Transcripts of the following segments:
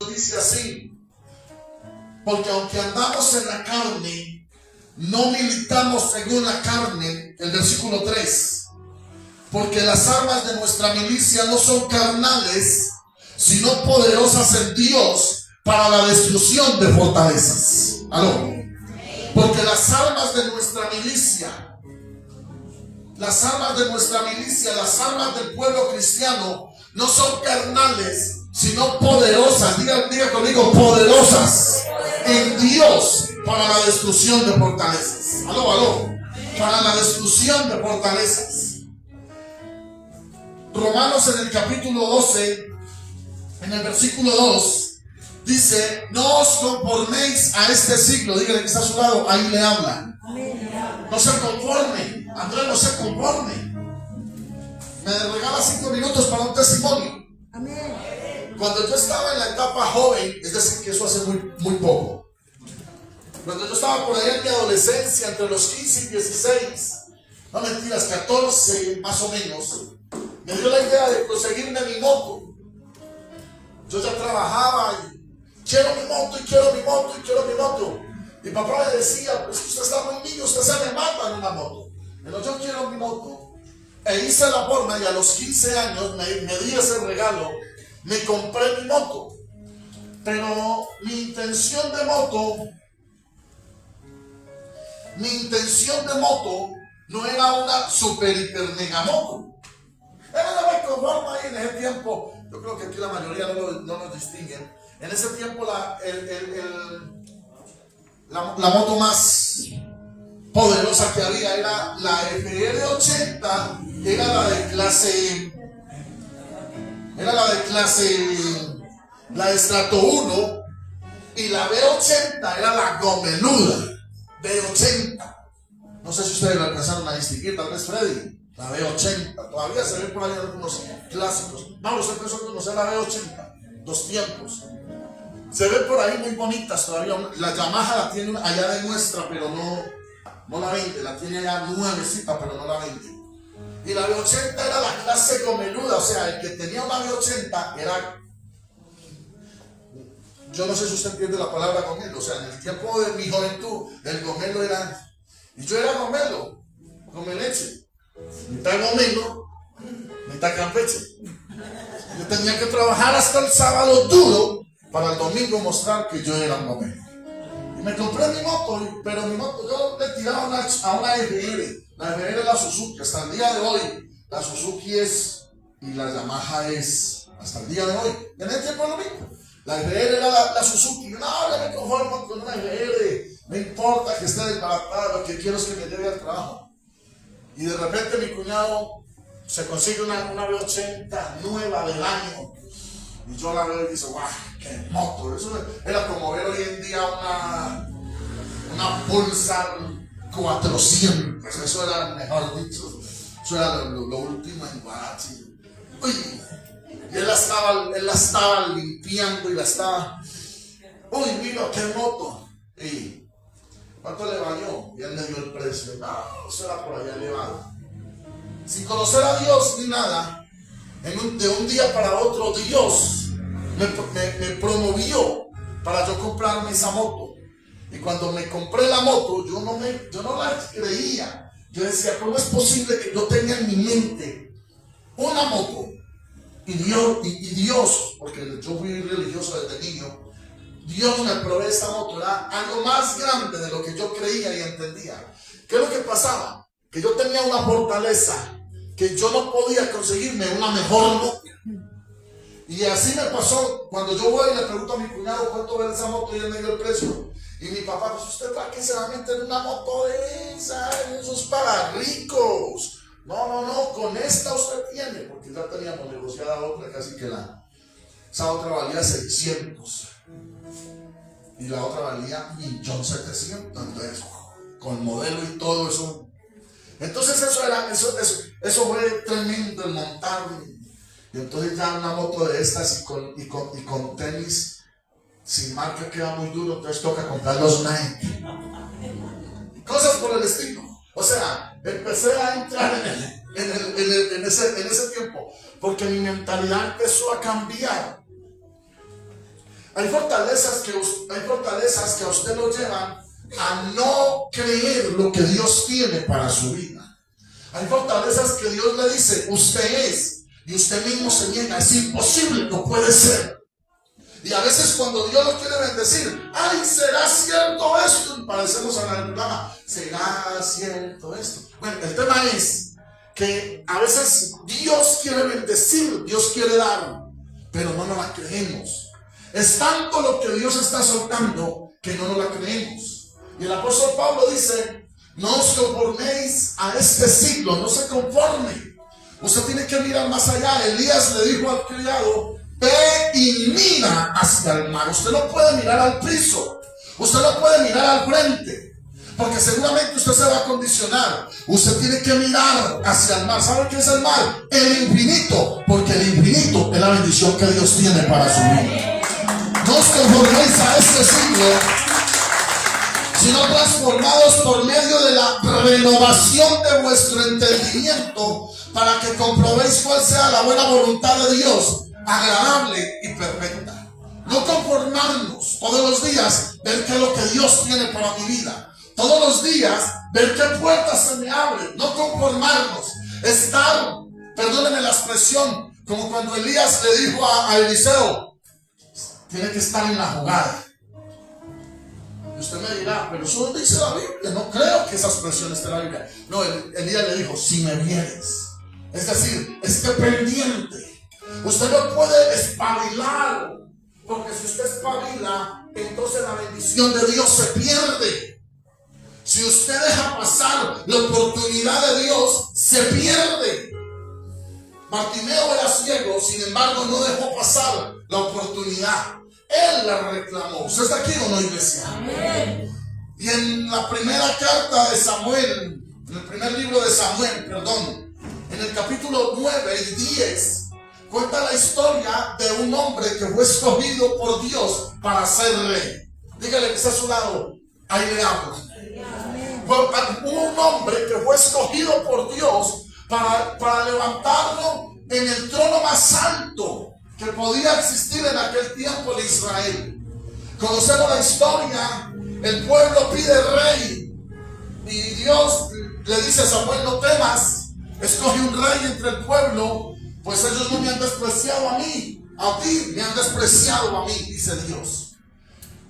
dice así: porque aunque andamos en la carne, no militamos según la carne. El versículo 3: porque las armas de nuestra milicia no son carnales, sino poderosas en Dios para la destrucción de fortalezas. ¿Aló? Porque las armas de nuestra milicia, las armas del pueblo cristiano no son carnales, sino poderosas. Diga conmigo: poderosas en Dios para la destrucción de fortalezas. Aló. Para la destrucción de fortalezas. Romanos, en el capítulo 12, en el versículo 2, dice: no os conforméis a este siglo. Dígale que está a su lado, ahí le habla. No se conforme, Andrés, no se conforme. Me regala 5 minutos para un testimonio. Cuando yo estaba en la etapa joven, es decir, que eso hace muy poco. Cuando yo estaba por ahí en mi adolescencia, entre los 15 y 16, no mentiras, 14 más o menos, me dio la idea de conseguirme mi moto. Yo ya trabajaba y quiero mi moto. Mi papá me decía: pues usted está muy niño, usted se me mata en una moto. Pero yo quiero mi moto. E hice la forma, y a los 15 años me di ese regalo. Me compré mi moto. Pero mi intención de moto no era una super hiper mega moto. Era de conforme ahí en ese tiempo. Yo creo que aquí la mayoría no nos distinguen. En ese tiempo la moto más poderosa que había era la FR80, era la de clase, la Estrato 1, y la B80 era la gomeluda, B80. No sé si ustedes la alcanzaron a distinguir, tal vez Freddy. La B80, todavía se ve por ahí algunos clásicos. Mauro, usted empezó a conocer la B80, 2 tiempos. Se ven por ahí muy bonitas todavía. La Yamaha la tiene allá de muestra, pero no la vende. La tiene allá nuevecita, pero no la vende. Y la B80 era la clase gomeluda, o sea, el que tenía una B80 era... Yo no sé si usted entiende la palabra gomelo. O sea, en el tiempo de mi juventud, el gomelo era... Y yo era gomeleche. Mitad gomelo, mitad campeche. Yo tenía que trabajar hasta el sábado duro para el domingo mostrar que yo era un gomelo. Y me compré mi moto, pero mi moto yo le tiraba a una FR. La FR es la Suzuki. Hasta el día de hoy la Suzuki es, y la Yamaha es, hasta el día de hoy. En ese tiempo lo mismo. La FR era la Suzuki. No, yo me conformo con una FR. No importa que esté desbaratada, lo que quiero es que me lleve al trabajo. Y de repente mi cuñado se consigue una B80 nueva del año. Y yo la veo y dice: ¡guau! ¡Qué moto! Eso era como ver hoy en día una Pulsar 400. Eso era, mejor dicho, eso era lo último en Guarachi. Uy, y él la estaba limpiando y la estaba... ¡Uy, mira qué moto! Y... ¿cuánto le valió? Y él le dio el precio. No, eso era por allá elevado. Sin conocer a Dios ni nada, de un día para otro, Dios me promovió para yo comprarme esa moto. Y cuando me compré la moto, yo no la creía. Yo decía: ¿cómo es posible que yo tenga en mi mente una moto? Y Dios, porque yo fui religioso desde niño, Dios me provee esta moto. Era algo más grande de lo que yo creía y entendía. ¿Qué es lo que pasaba? Que yo tenía una fortaleza, que yo no podía conseguirme una mejor moto. Y así me pasó cuando yo voy y le pregunto a mi cuñado cuánto vale esa moto, y él me dio el precio. Y mi papá: pues usted para qué se va a meter en una moto de esa, eso es para ricos. No, con esta usted tiene, porque ya teníamos negociada otra, casi que esa otra valía 600. Y la otra valía 1.700.000. Entonces, con modelo y todo eso. Entonces eso fue tremendo el montar. Y entonces ya una moto de estas y con tenis sin marca queda muy duro. Entonces toca comprar los Nike. Cosas por el estilo. O sea, empecé a entrar en ese tiempo, porque mi mentalidad empezó a cambiar. Hay fortalezas que a usted lo llevan a no creer lo que Dios tiene para su vida. Hay fortalezas que Dios le dice, usted es, y usted mismo se niega, es imposible, no puede ser. Y a veces cuando Dios lo quiere bendecir, ay, ¿será cierto esto? Y parecemos a la programa, ¿será cierto esto? Bueno, el tema es que a veces Dios quiere bendecir, Dios quiere dar, pero no nos la creemos. Es tanto lo que Dios está soltando que no nos la creemos. Y el apóstol Pablo dice, no os conforméis a este siglo, no se conforme. Usted tiene que mirar más allá. Elías le dijo al criado, ve y mira hacia el mar. Usted no puede mirar al piso, usted no puede mirar al frente, porque seguramente usted se va a condicionar. Usted tiene que mirar hacia el mar. ¿Sabe qué es el mar? El infinito, porque el infinito es la bendición que Dios tiene para su vida. No os conforméis a este siglo, sino transformados por medio de la renovación de vuestro entendimiento, para que comprobéis cuál sea la buena voluntad de Dios, agradable y perfecta. No conformarnos todos los días, ver qué es lo que Dios tiene para mi vida. Todos los días, ver qué puertas se me abren. No conformarnos. Estar, perdónenme la expresión, como cuando Elías le dijo a Eliseo, tiene que estar en la jugada. Y usted me dirá, pero eso no dice la Biblia. No creo que esa expresión esté en la Biblia. No, Elías le dijo, si me vieres. Es decir, esté pendiente. Usted no puede espabilar, porque si usted espabila, entonces la bendición de Dios se pierde. Si usted deja pasar la oportunidad de Dios, se pierde. Bartimeo era ciego, sin embargo no dejó pasar la oportunidad. Él la reclamó. ¿Usted está aquí o no, iglesia? Amén. Y en la primera carta de Samuel, en el primer libro de Samuel, en el capítulo 9 y 10, cuenta la historia de un hombre que fue escogido por Dios para ser rey. Dígale que está a su lado, ahí le hablo. Hubo un hombre que fue escogido por Dios para levantarlo en el trono más alto que podía existir en aquel tiempo de Israel. Conocemos la historia. El pueblo pide rey y Dios le dice a Samuel, no temas, escoge un rey entre el pueblo, pues ellos no me han despreciado a mí, a ti me han despreciado a mí, dice Dios.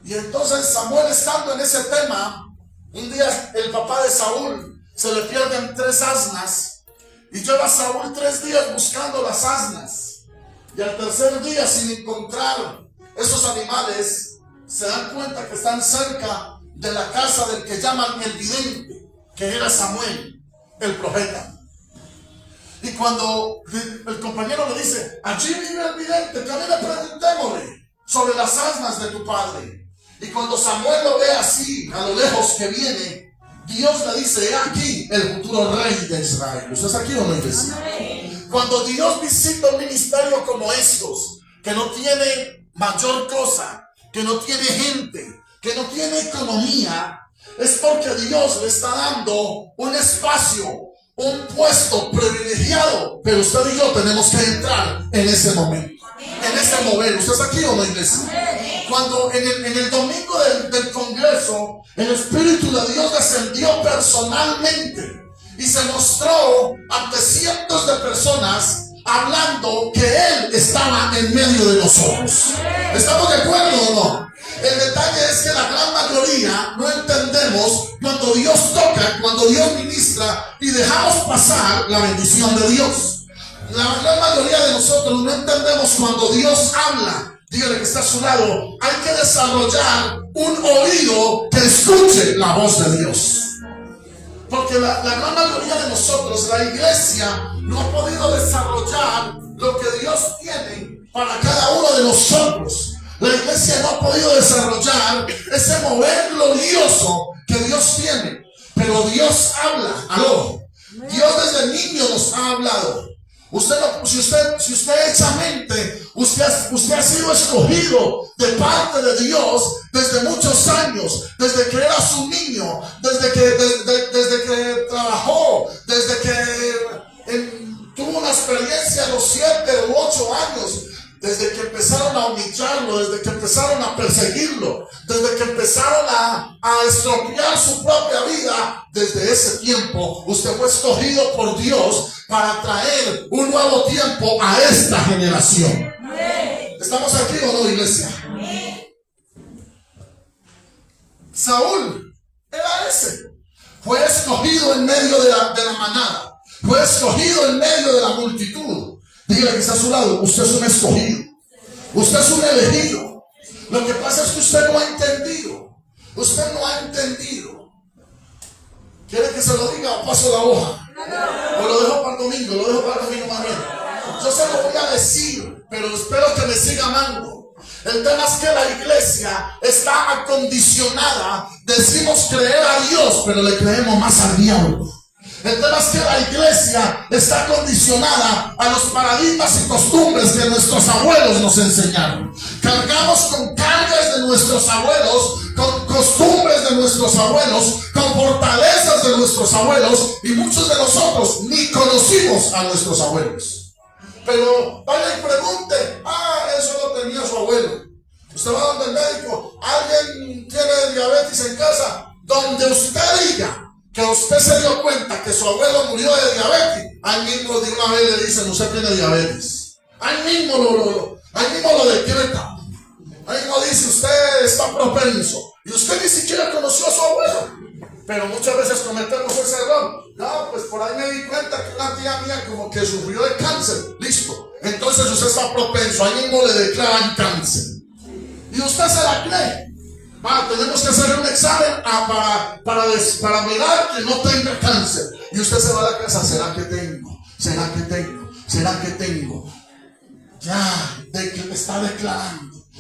Y entonces Samuel, estando en ese tema, un día el papá de Saúl se le pierden 3 asnas y lleva a Saúl 3 días buscando las asnas. Y al tercer día, sin encontrar esos animales, se dan cuenta que están cerca de la casa del que llaman el vidente, que era Samuel, el profeta. Y cuando el compañero le dice, allí vive el vidente, también le preguntémosle sobre las asnas de tu padre. Y cuando Samuel lo ve así, a lo lejos que viene, Dios le dice, he aquí el futuro rey de Israel. ¿Usted está aquí o no, iglesia? Cuando Dios visita un ministerio como estos, que no tiene mayor cosa, que no tiene gente, que no tiene economía, es porque Dios le está dando un espacio, un puesto privilegiado. Pero usted y yo tenemos que entrar en ese momento, en ese mover. ¿Usted está aquí o no, iglesia? Cuando en el domingo del congreso, el Espíritu de Dios descendió personalmente y se mostró ante cientos de personas, hablando que Él estaba en medio de nosotros. ¿Estamos de acuerdo o no? El detalle es que la gran mayoría no entendemos cuando Dios toca, cuando Dios ministra, y dejamos pasar la bendición de Dios. La gran mayoría de nosotros no entendemos cuando Dios habla. Dígale que está a su lado, hay que desarrollar un oído que escuche la voz de Dios. Porque la gran mayoría de nosotros, la iglesia, no ha podido desarrollar lo que Dios tiene para cada uno de nosotros. La iglesia no ha podido desarrollar ese mover glorioso que Dios tiene. Pero Dios habla. Aló. Dios desde niño nos ha hablado. Si usted echa mente, usted ha sido escogido de parte de Dios desde muchos años, desde que era su niño, desde que trabajó, desde que tuvo una experiencia a los 7 u 8 años, desde que empezaron a humillarlo, desde que empezaron a perseguirlo, desde que empezaron a estropear su propia vida, desde ese tiempo usted fue escogido por Dios para traer un nuevo tiempo a esta generación. ¿Estamos aquí o no, iglesia? Saúl era ese. Fue escogido en medio de la manada. Fue escogido en medio de la multitud. Dígale que está a su lado, usted es un escogido. Usted es un elegido. Lo que pasa es que usted no ha entendido. Usted no ha entendido. ¿Quiere que se lo diga o paso la hoja? O lo dejo para el domingo, lo dejo para el domingo más bien. Yo se lo voy a decir, pero espero que me siga amando. El tema es que la iglesia está acondicionada. Decimos creer a Dios, pero le creemos más al diablo. El tema es que la iglesia está condicionada a los paradigmas y costumbres que nuestros abuelos nos enseñaron. Cargamos con cargas de nuestros abuelos, con costumbres de nuestros abuelos, con fortalezas de nuestros abuelos, y muchos de nosotros ni conocimos a nuestros abuelos. Pero vaya y pregunte, eso lo tenía su abuelo. Usted va donde el médico, alguien tiene diabetes en casa, donde usted diga que usted se dio cuenta que su abuelo murió de diabetes, ahí mismo de una vez le dicen, usted tiene diabetes. Ahí mismo lo decreta. Ahí mismo dice, usted está propenso. Y usted ni siquiera conoció a su abuelo. Pero muchas veces cometemos ese error. No, pues por ahí me di cuenta que una tía mía como que sufrió de cáncer. Listo. Entonces usted está propenso. Ahí mismo le declaran cáncer. Y usted se la cree. Tenemos que hacer un examen para mirar que no tenga cáncer. Y usted se va a la casa, ¿será que tengo? ¿Será que tengo? ¿Será que tengo? Ya,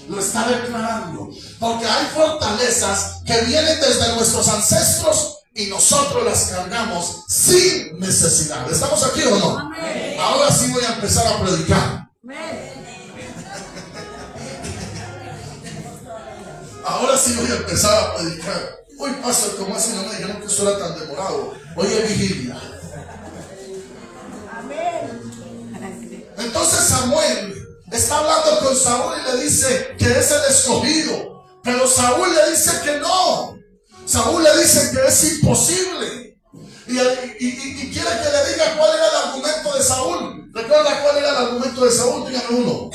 lo está declarando. Porque hay fortalezas que vienen desde nuestros ancestros y nosotros las cargamos sin necesidad. ¿Estamos aquí o no? Amén. Ahora sí voy a empezar a predicar. Amén. Ahora sí voy a empezar a predicar. Hoy pastor, como así no me dijeron que esto era tan demorado. Hoy es vigilia. Amén. Entonces Samuel está hablando con Saúl y le dice que es el escogido. Pero Saúl le dice que no. Saúl le dice que es imposible. Y quiere que le diga cuál era el argumento de Saúl. ¿Recuerda cuál era el argumento de Saúl? Dígame uno.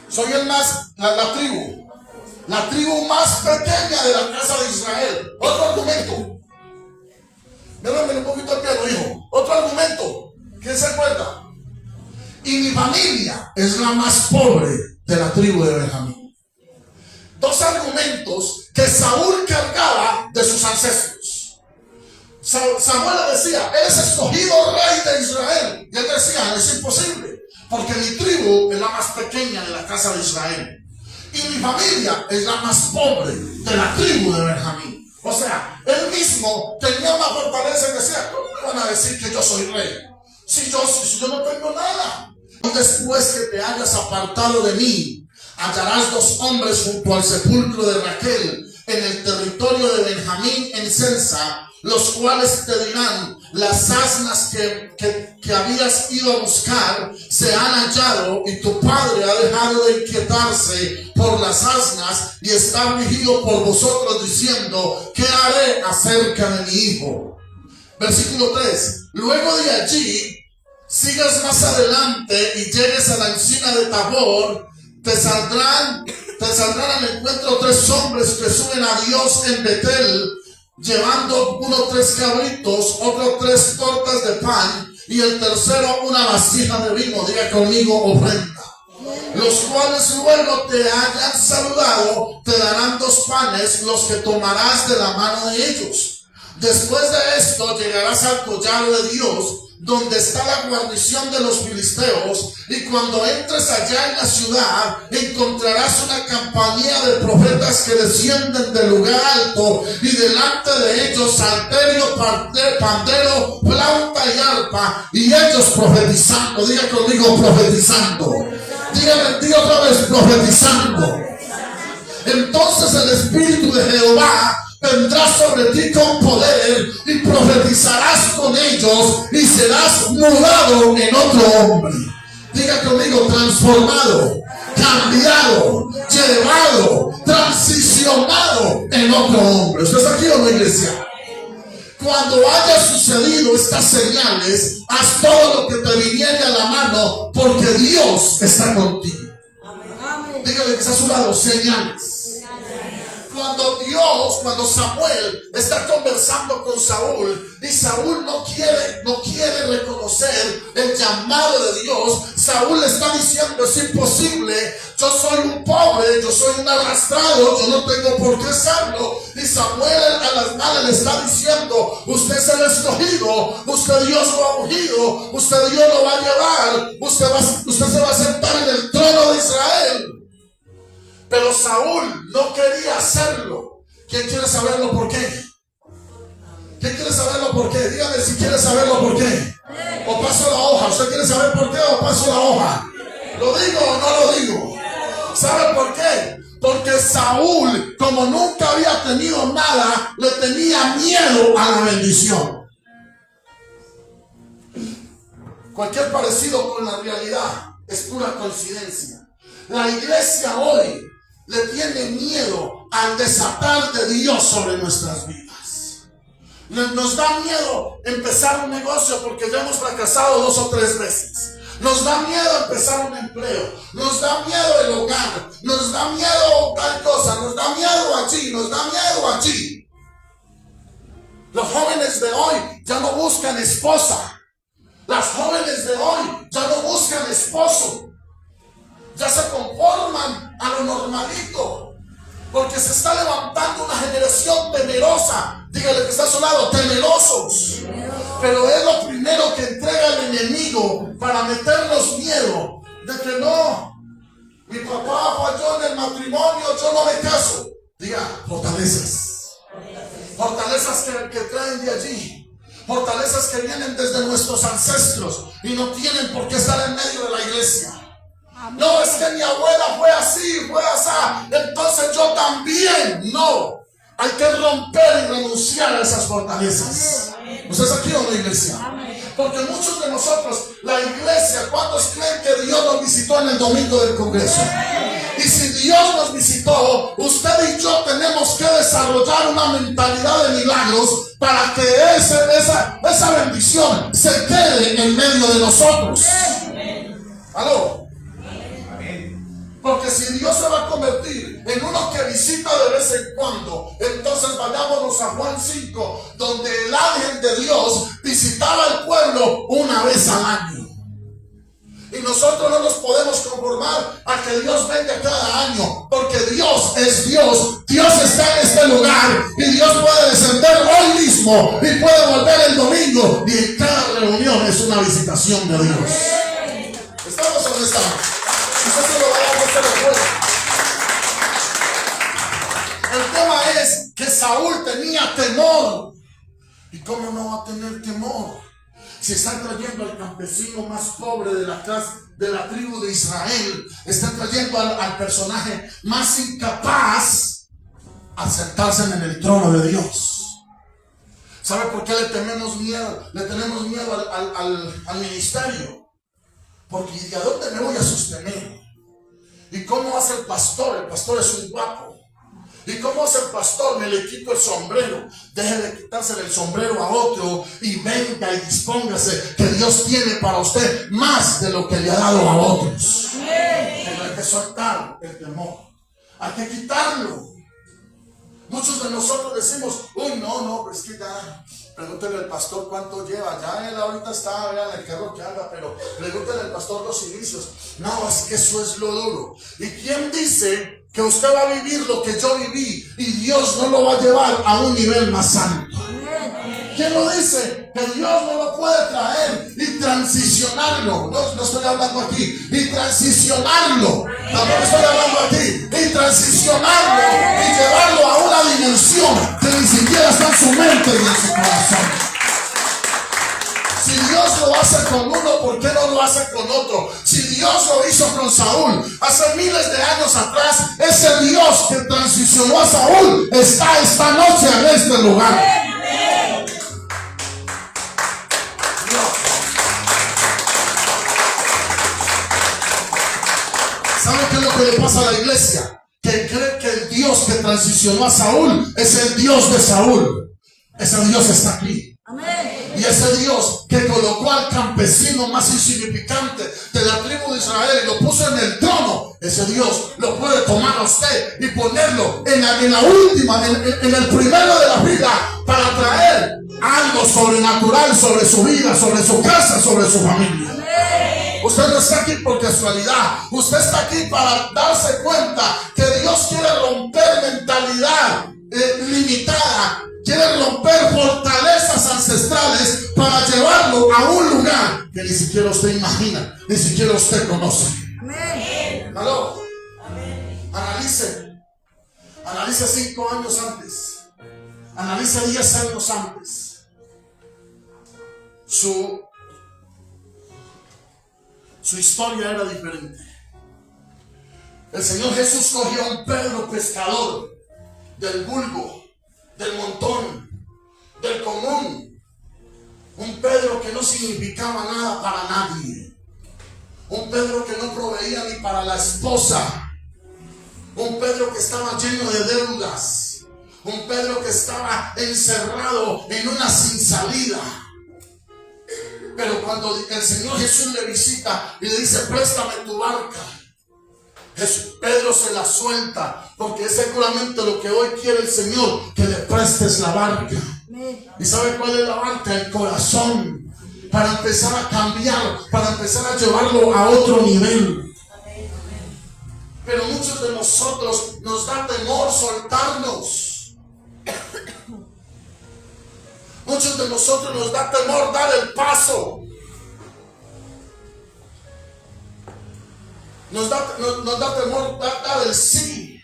Soy la tribu más pequeña de la casa de Israel. Otro argumento. Déjame un poquito al piano, hijo. Otro argumento. ¿Quién se acuerda? Y mi familia es la más pobre de la tribu de Benjamín. Dos argumentos que Saúl cargaba de sus ancestros. Samuel le decía, eres escogido rey de Israel. Y él decía, es imposible. Porque mi tribu es la más pequeña de la casa de Israel. Y mi familia es la más pobre de la tribu de Benjamín. O sea, él mismo tenía una fortaleza y decía, ¿cómo me van a decir que yo soy rey? Si yo no tengo nada. Después que te hayas apartado de mí, hallarás dos hombres junto al sepulcro de Raquel en el territorio de Benjamín en Sensa, los cuales te dirán, las asnas que habías ido a buscar se han hallado y tu padre ha dejado de inquietarse por las asnas y está afligido por vosotros diciendo, ¿qué haré acerca de mi hijo? Versículo 3, luego de allí sigas más adelante y llegues a la encina de Tabor, te saldrán al encuentro tres hombres que suben a Dios en Betel, llevando uno 3 cabritos, otro 3 tortas de pan y el tercero una vasija de vino. Diga conmigo, ofrenda. Los cuales luego te hayan saludado, te darán 2 panes, los que tomarás de la mano de ellos. Después de esto llegarás al collado de Dios, donde está la guarnición de los filisteos, y cuando entres allá en la ciudad encontrarás una compañía de profetas que descienden del lugar alto, y delante de ellos salterio, pandero, flauta y arpa, y ellos profetizando. Diga conmigo, profetizando. Diga otra vez, profetizando. Entonces el Espíritu de Jehová vendrá sobre ti con poder y profetizarás con ellos y serás mudado en otro hombre. Diga conmigo, transformado. cambiado, llevado, transicionado en otro hombre. ¿Usted está aquí o no, iglesia? Cuando haya sucedido estas señales, haz todo lo que te viniere a la mano, porque Dios está contigo. Dígale que está a su lado, señales. Cuando Samuel está conversando con Saúl y Saúl no quiere reconocer el llamado de Dios, Saúl le está diciendo: es imposible, yo soy un pobre, yo soy un arrastrado, yo no tengo por qué serlo. Y Samuel a las malas le está diciendo: usted es el escogido, usted Dios lo ha ungido, usted Dios lo va a llevar, usted se va a sentar en el trono de Israel. Pero Saúl no quería hacerlo. ¿Quién quiere saberlo por qué? ¿Quién quiere saberlo por qué? Dígame si quiere saberlo por qué. O paso la hoja. ¿Usted quiere saber por qué o paso la hoja? ¿Lo digo o no lo digo? ¿Sabe por qué? Porque Saúl, como nunca había tenido nada, le tenía miedo a la bendición. Cualquier parecido con la realidad es pura coincidencia. La iglesia hoy le tiene miedo al desatar de Dios sobre nuestras vidas. Nos da miedo empezar un negocio porque ya hemos fracasado 2 o 3 veces. Nos da miedo empezar un empleo. Nos da miedo el hogar. Nos da miedo tal cosa. Nos da miedo allí. Nos da miedo allí. Los jóvenes de hoy ya no buscan esposa. Las jóvenes de hoy ya no buscan esposo. Ya se conforman a lo normalito, porque se está levantando una generación temerosa. Dígale que está a su lado, temerosos. Pero es lo primero que entrega el enemigo para meternos miedo de que no, mi papá falló en el matrimonio, yo no me caso. Diga, fortalezas. Fortalezas que traen de allí. Fortalezas que vienen desde nuestros ancestros y no tienen por qué estar en medio de la iglesia. No, es que mi abuela fue así, fue así, entonces yo también. No, hay que romper y renunciar a esas fortalezas. ¿Usted está aquí o no, iglesia? Porque muchos de nosotros, la iglesia, ¿cuántos creen que Dios nos visitó en el domingo del Congreso? Y si Dios nos visitó, usted y yo tenemos que desarrollar una mentalidad de milagros para que esa bendición se quede en medio de nosotros. ¿Aló? Porque si Dios se va a convertir en uno que visita de vez en cuando, entonces vayámonos a Juan 5, donde el ángel de Dios visitaba al pueblo una vez al año. Y nosotros no nos podemos conformar a que Dios venga cada año, porque Dios es Dios. Dios está en este lugar y Dios puede descender hoy mismo y puede volver el domingo, y en cada reunión es una visitación de Dios. ¿Estamos o no estamos? Usted se lo va a dar, no se lo puede. El tema es que Saúl tenía temor. ¿Y cómo no va a tener temor? Si están trayendo al campesino más pobre de la tribu de Israel, están trayendo al personaje más incapaz a sentarse en el trono de Dios. ¿Sabe por qué le tenemos miedo? Le tenemos miedo al ministerio. Porque ¿de dónde me voy a sostener? ¿Y cómo hace el pastor? El pastor es un guapo. ¿Y cómo hace el pastor? Me le quito el sombrero. Deje de quitarse el sombrero a otro y venga y dispóngase, que Dios tiene para usted más de lo que le ha dado a otros. Pero hay que soltar el temor. Hay que quitarlo. Muchos de nosotros decimos: uy, no, pues que ya, pregúntele al pastor cuánto lleva. Ya él ahorita está, vean el carro que anda, pero pregúntele al pastor los inicios. No, es que eso es lo duro. ¿Y quién dice que usted va a vivir lo que yo viví y Dios no lo va a llevar a un nivel más alto? ¿Quién lo dice? Que Dios no lo puede traer y transicionarlo. No estoy hablando aquí. Y transicionarlo. Tampoco estoy hablando aquí. Y transicionarlo y llevarlo a una dimensión que ni siquiera está en su mente y en su corazón. Si Dios lo hace con uno, ¿por qué no lo hace con otro? Si Dios lo hizo con Saúl hace miles de años atrás, ese Dios que transicionó a Saúl está esta noche en este lugar. ¿Sabe qué es lo que pasa a la iglesia? Que cree que el Dios que transicionó a Saúl es el Dios de Saúl. Ese Dios está aquí. Amén. Y ese Dios que colocó al campesino más insignificante de la tribu de Israel y lo puso en el trono, ese Dios lo puede tomar a usted y ponerlo en la última, en el primero de la fila, para traer algo sobrenatural sobre su vida, sobre su casa, sobre su familia. Amén. Usted no está aquí por casualidad. Usted está aquí para darse cuenta que Dios quiere romper mentalidad limitada. Quiere romper fortalezas ancestrales para llevarlo a un lugar que ni siquiera usted imagina, ni siquiera usted conoce. Amén. ¿Aló? Analice 5 años antes. Analice 10 años antes. Su historia era diferente. El Señor Jesús cogió a un Pedro pescador del vulgo, del montón, del común. Un Pedro que no significaba nada para nadie. Un Pedro que no proveía ni para la esposa. Un Pedro que estaba lleno de deudas. Un Pedro que estaba encerrado en una sin salida. Pero cuando el Señor Jesús le visita y le dice: préstame tu barca, Pedro se la suelta, porque es seguramente lo que hoy quiere el Señor, que le prestes la barca. ¿Y sabe cuál es la barca? El corazón, para empezar a cambiar, para empezar a llevarlo a otro nivel. Pero muchos de nosotros nos da temor soltarnos. Muchos de nosotros nos da temor dar el paso. Nos da temor dar el sí.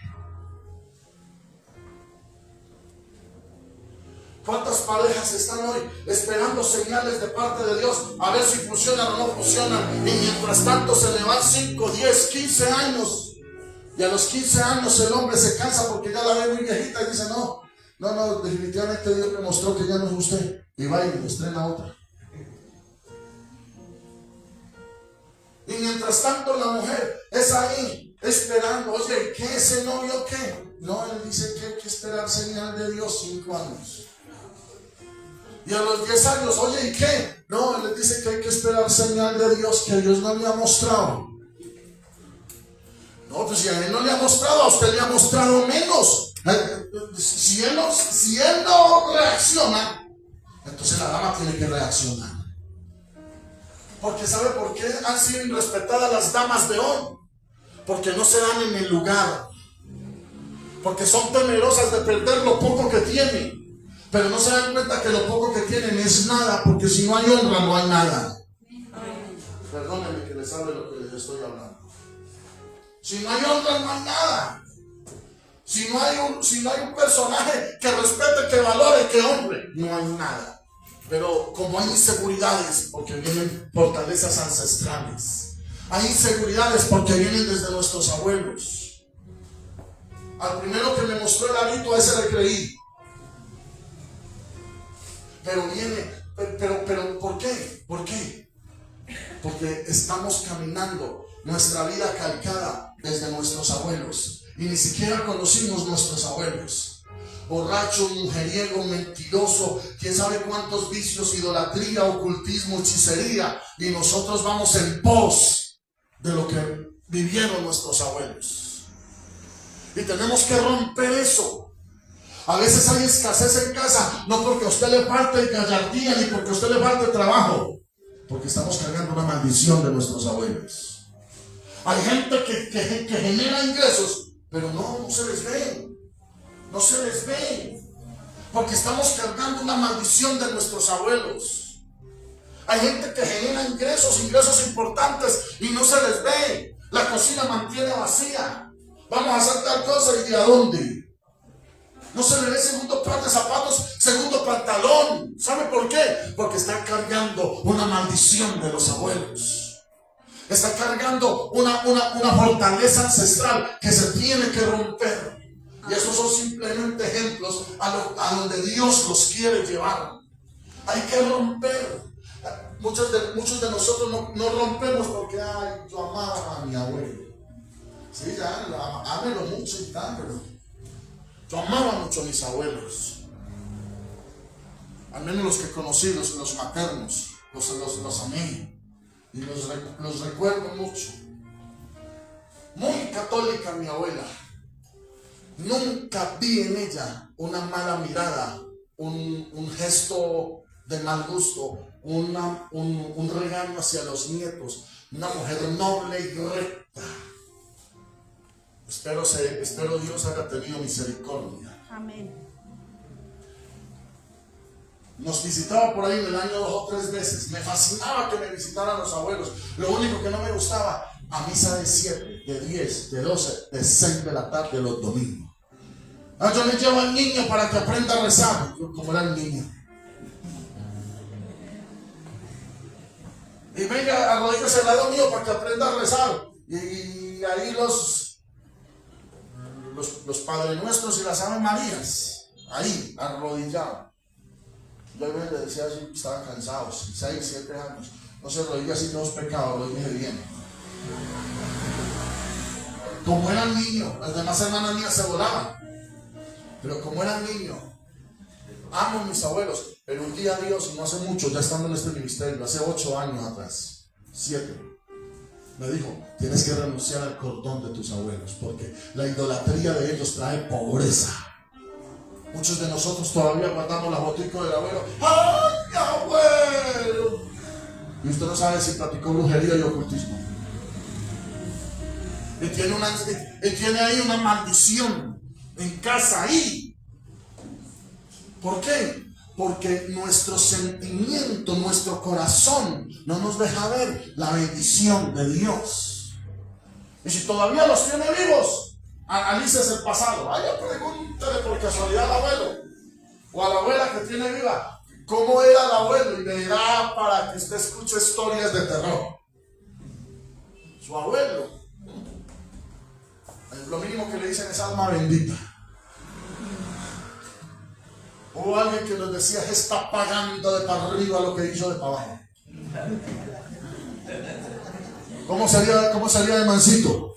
¿Cuántas parejas están hoy esperando señales de parte de Dios a ver si funcionan o no funcionan? Y mientras tanto se le van 5, 10, 15 años. Y a los 15 años el hombre se cansa porque ya la ve muy viejita y dice: no, definitivamente Dios me mostró que ya no es usted. Y va y le estrena otra. Y mientras tanto la mujer es ahí esperando. Oye, ¿qué ese novio qué? No, él dice que hay que esperar señal de Dios 5 años. Y a los 10 años, oye, ¿y qué? No, él le dice que hay que esperar señal de Dios que Dios no le ha mostrado. No, pues si a él no le ha mostrado, a usted le ha mostrado menos. Si él no reacciona, entonces la dama tiene que reaccionar. Porque ¿sabe por qué han sido irrespetadas las damas de hoy? Porque no se dan en el lugar. Porque son temerosas de perder lo poco que tienen. Pero no se dan cuenta que lo poco que tienen es nada. Porque si no hay honra, no hay nada. Perdónenme que les hable lo que les estoy hablando. Si no hay honra, no hay nada. Si no hay un personaje que respete, que valore, que honre, no hay nada. Pero como hay inseguridades, porque vienen fortalezas ancestrales. Hay inseguridades porque vienen desde nuestros abuelos. Al primero que me mostró el hábito, a ese le creí. Pero ¿por qué? ¿Por qué? Porque estamos caminando nuestra vida calcada desde nuestros abuelos. Y ni siquiera conocimos nuestros abuelos. Borracho, mujeriego, mentiroso, quién sabe cuántos vicios, idolatría, ocultismo, hechicería. Y nosotros vamos en pos de lo que vivieron nuestros abuelos. Y tenemos que romper eso. A veces hay escasez en casa, no porque a usted le falte gallardía, ni porque a usted le falte trabajo, porque estamos cargando una maldición de nuestros abuelos. Hay gente que genera ingresos, pero no se les ve. No se les ve, porque estamos cargando una maldición de nuestros abuelos. Hay gente que genera ingresos importantes y no se les ve. La cocina mantiene vacía. Vamos a hacer tal cosa y ¿de a dónde? No se le ve segundo par de zapatos, segundo pantalón. ¿Sabe por qué? Porque está cargando una maldición de los abuelos. Está cargando una fortaleza ancestral que se tiene que romper. Y esos son simplemente ejemplos a donde Dios los quiere llevar. Hay que romper. Muchos de nosotros no rompemos porque yo amaba a mi abuelo. Sí, ya, ámelo mucho y tal, pero yo amaba mucho a mis abuelos. Al menos los que conocí, los maternos, los amé. Y los recuerdo mucho. Muy católica mi abuela. Nunca vi en ella una mala mirada, un gesto de mal gusto, un regaño hacia los nietos. Una mujer noble y recta. Espero Dios haya tenido misericordia. Amén. Nos visitaba por ahí en el año 2 o 3 veces. Me fascinaba que me visitaran los abuelos. Lo único que no me gustaba, a misa de 7, de 10, de 12, de 6 de la tarde los domingos. Yo le llevo al niño para que aprenda a rezar. Yo, como era el niño. Y venga, arrodíllese al lado mío para que aprenda a rezar. Y ahí los Padres Nuestros y las Ave Marías, ahí, arrodillados. Yo le decía así, estaban cansados, 6, 7 años. No se arrodilla así, todos pecados, lo dije bien. Como eran niños, las demás hermanas mías se volaban. Pero como eran niños, amo a mis abuelos. Pero un día Dios, no hace mucho, ya estando en este ministerio, hace 8 años atrás, 7, me dijo, tienes que renunciar al cordón de tus abuelos, porque la idolatría de ellos trae pobreza. Muchos de nosotros todavía guardamos la botica del abuelo. ¡Ay, abuelo! Y usted no sabe si practicó brujería y ocultismo. Y tiene ahí una maldición en casa ahí. ¿Por qué? Porque nuestro sentimiento, nuestro corazón no nos deja ver la bendición de Dios. Y si todavía los tiene vivos, analices el pasado. Vaya, pregúntale por casualidad al abuelo o a la abuela que tiene viva cómo era el abuelo y verá para que usted escuche historias de terror. Su abuelo, lo mínimo que le dicen es alma bendita. Hubo alguien que nos decía que está pagando de para arriba lo que hizo de para abajo. ¿Cómo sería de mansito?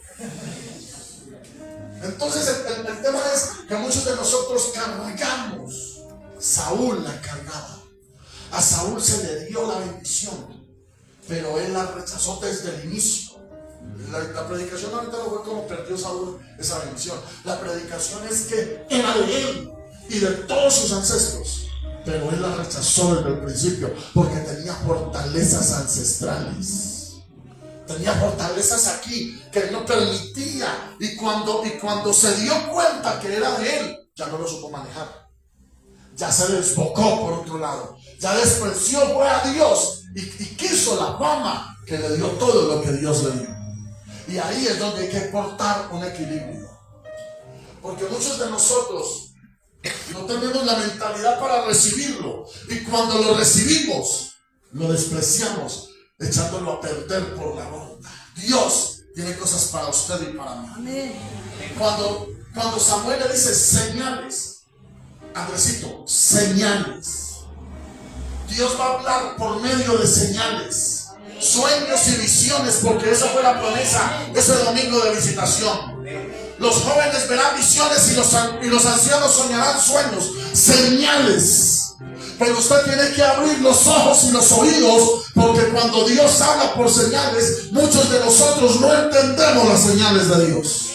Entonces el tema es que muchos de nosotros cargamos. Saúl la cargaba. A Saúl se le dio la bendición, pero él la rechazó desde el inicio. La predicación ahorita no fue como perdió Saúl esa bendición. La predicación es que era de él y de todos sus ancestros, pero él la rechazó desde el principio porque tenía fortalezas ancestrales. Tenía fortalezas aquí que él no permitía, y cuando se dio cuenta que era de él, ya no lo supo manejar. Ya se desbocó por otro lado, ya despreció fue a Dios y quiso la fama que le dio todo lo que Dios le dio. Y ahí es donde hay que portar un equilibrio, porque muchos de nosotros no tenemos la mentalidad para recibirlo, y cuando lo recibimos lo despreciamos, echándolo a perder por la borda. Dios tiene cosas para usted y para mí. Amén. Cuando Samuel le dice señales, Andresito, señales. Dios va a hablar por medio de señales, sueños y visiones, porque esa fue la promesa ese domingo de visitación. Los jóvenes verán visiones y los ancianos soñarán sueños, señales. Pero usted tiene que abrir los ojos y los oídos, porque cuando Dios habla por señales, muchos de nosotros no entendemos las señales de Dios.